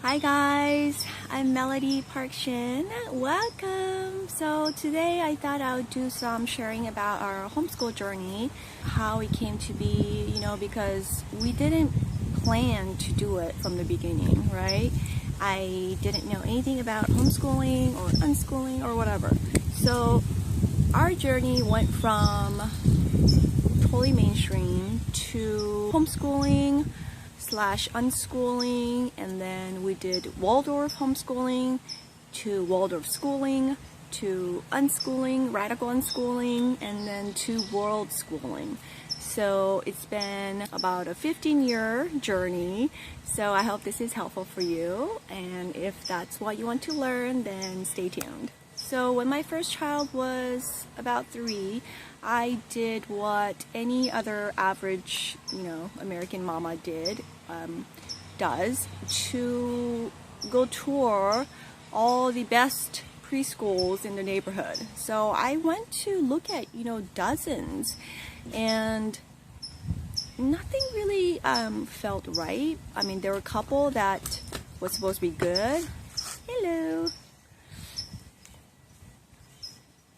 Hi guys, I'm Melody Park Shin. Welcome! So today I thought I would do some sharing about our homeschool journey, how it came to be, because we didn't plan to do it from the beginning, right? I didn't know anything about homeschooling or unschooling or whatever. So our journey went from totally mainstream to homeschooling / unschooling, and then we did Waldorf homeschooling to Waldorf schooling to unschooling, radical unschooling, and then to world schooling. So it's been about a 15-year journey. So I hope this is helpful for you, and if that's what you want to learn, then stay tuned. So when my first child was about 3, I did what any other average, American mama does to go tour all the best preschools in the neighborhood. So I went to look at, dozens, and nothing really felt right. I mean, there were a couple that was supposed to be good. Hello.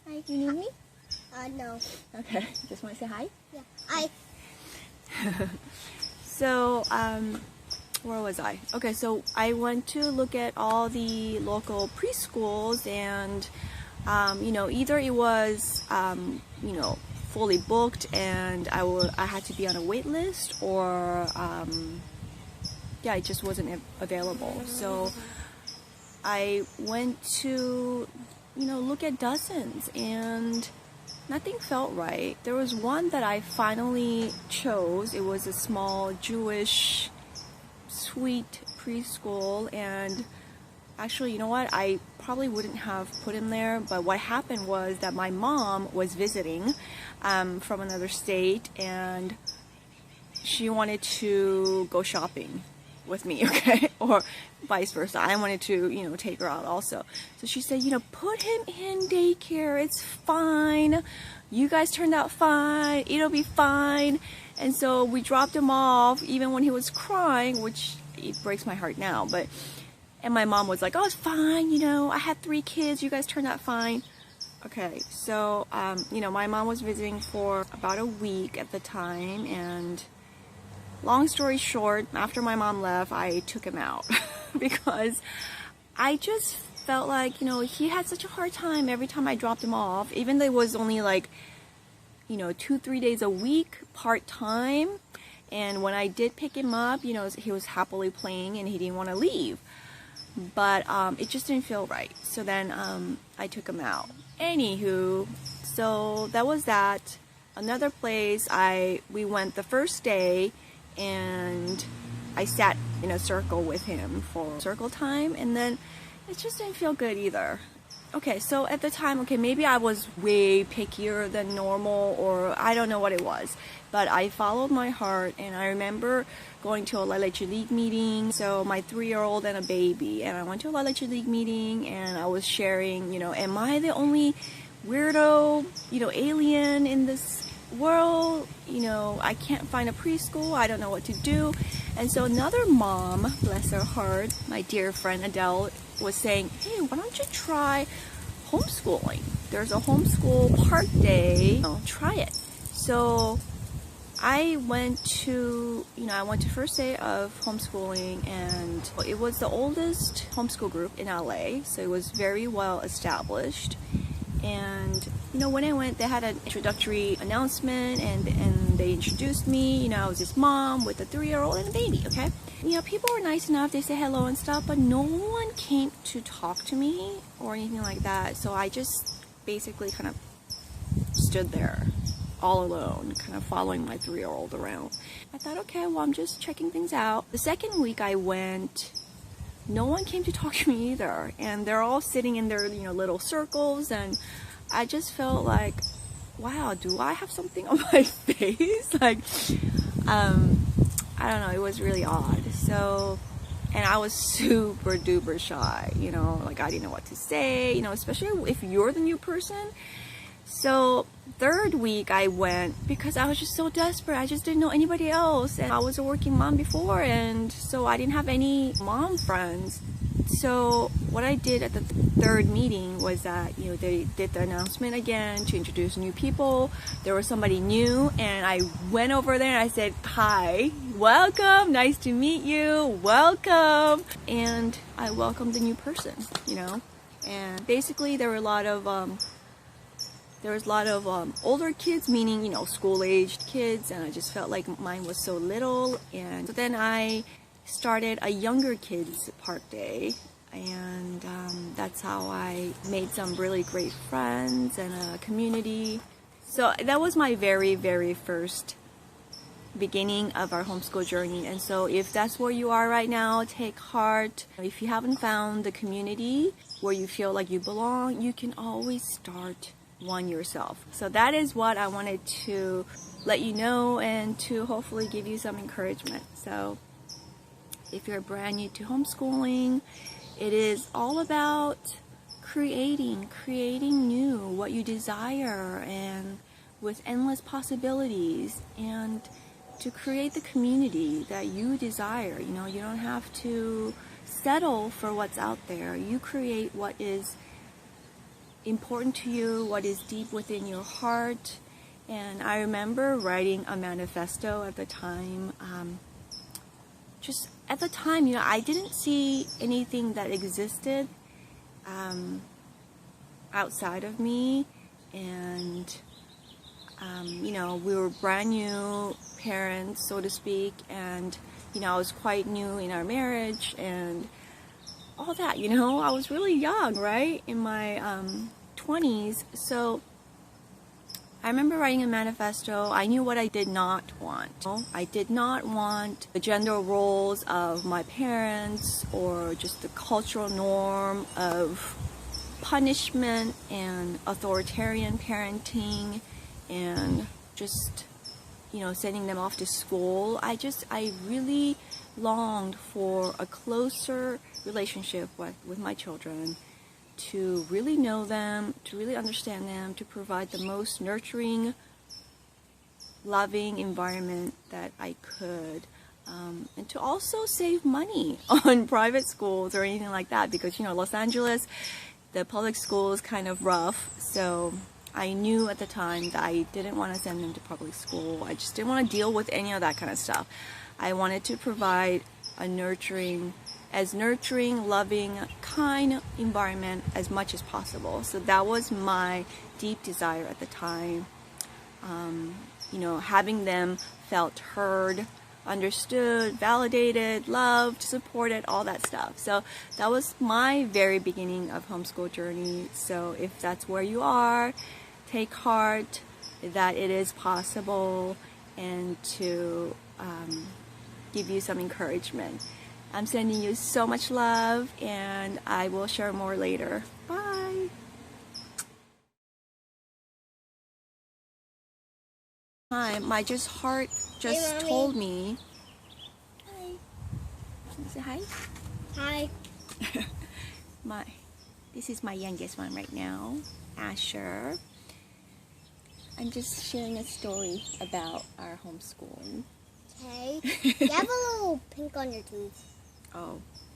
Hi, do you need me? No. Okay, just want to say hi? Yeah. Hi. So, where was I? Okay, so I went to look at all the local preschools, and, either it was, fully booked and I had to be on a wait list, or, it just wasn't available. So I went to, look at dozens, and nothing felt right. There was one that I finally chose. It was a small Jewish sweet preschool, and actually, you know what? I probably wouldn't have put him there, but what happened was that my mom was visiting from another state, and she wanted to go shopping with me, okay? Or vice versa. I wanted to, take her out also. So she said, put him in daycare. It's fine. You guys turned out fine. It'll be fine. And so we dropped him off even when he was crying, which it breaks my heart now. And my mom was like, oh, it's fine. I had 3 kids. You guys turned out fine. Okay. So, my mom was visiting for about a week at the time, and long story short, after my mom left, I took him out because I just felt like, he had such a hard time every time I dropped him off, even though it was only like, 2-3 days a week, part-time. And when I did pick him up, he was happily playing and he didn't want to leave. But it just didn't feel right. So then I took him out. Anywho, so that was that. Another place we went the first day, and I sat in a circle with him for circle time, and then it just didn't feel good either. Okay, so at the time, maybe I was way pickier than normal, or I don't know what it was, but I followed my heart, and I remember going to a La Leche League meeting, so my 3-year-old and a baby, and I went to a La Leche League meeting, and I was sharing, am I the only weirdo, alien in this world? I can't find a preschool. I don't know what to do. And so another mom, bless her heart, my dear friend Adele, was saying, hey, why don't you try homeschooling? There's a homeschool park day. Try it. So I went to first day of homeschooling, and it was the oldest homeschool group in LA, so it was very well established. And when I went, they had an introductory announcement, and they introduced me. I was this mom with a 3-year-old and a baby, okay? People were nice enough. They say hello and stuff, but no one came to talk to me or anything like that. So I just basically kind of stood there all alone, kind of following my 3-year-old around. I thought, okay, well, I'm just checking things out. The second week I went, no one came to talk to me either, and they're all sitting in their little circles, and I just felt like, wow, do I have something on my face? I don't know, it was really odd. So, and I was super duper shy, I didn't know what to say, especially if you're the new person. So third week I went because I was just so desperate. I just didn't know anybody else, and I was a working mom before, and so I didn't have any mom friends. So what I did at the third meeting was that, they did the announcement again to introduce new people. There was somebody new, and I went over there and I said, "Hi, welcome, nice to meet you, welcome." And I welcomed the new person, And basically there were a lot of older kids, meaning, school-aged kids, and I just felt like mine was so little. And so then I started a younger kids park day, and that's how I made some really great friends and a community. So that was my very, very first beginning of our homeschool journey. And so if that's where you are right now, take heart. If you haven't found the community where you feel like you belong, you can always start one yourself. So that is what I wanted to let you know, and to hopefully give you some encouragement. So if you're brand new to homeschooling, it is all about creating new, what you desire, and with endless possibilities, and to create the community that you desire. You don't have to settle for what's out there. You create what is important to you, what is deep within your heart. And I remember writing a manifesto at the time. Just at the time, I didn't see anything that existed outside of me, and we were brand new parents, so to speak, and I was quite new in our marriage and all that. I was really young, right, in my 20s. So I remember writing a manifesto. I knew what I did not want. I did not want the gender roles of my parents, or just the cultural norm of punishment and authoritarian parenting, and just sending them off to school. I really longed for a closer relationship with my children, to really know them, to really understand them, to provide the most nurturing, loving environment that I could, and to also save money on private schools or anything like that, because Los Angeles, the public school is kind of rough. So I knew at the time that I didn't want to send them to public school. I just didn't want to deal with any of that kind of stuff. I wanted to provide a nurturing, loving, kind environment as much as possible. So that was my deep desire at the time. Having them felt heard, understood, validated, loved, supported, all that stuff. So that was my very beginning of homeschool journey. So if that's where you are, take heart that it is possible, and to give you some encouragement. I'm sending you so much love, and I will share more later. Bye. Hi, my heart just told me. Hi. Say hi. Hi. This is my youngest one right now, Asher. I'm just sharing a story about our homeschooling. Okay. You have a little pink on your tooth. Oh.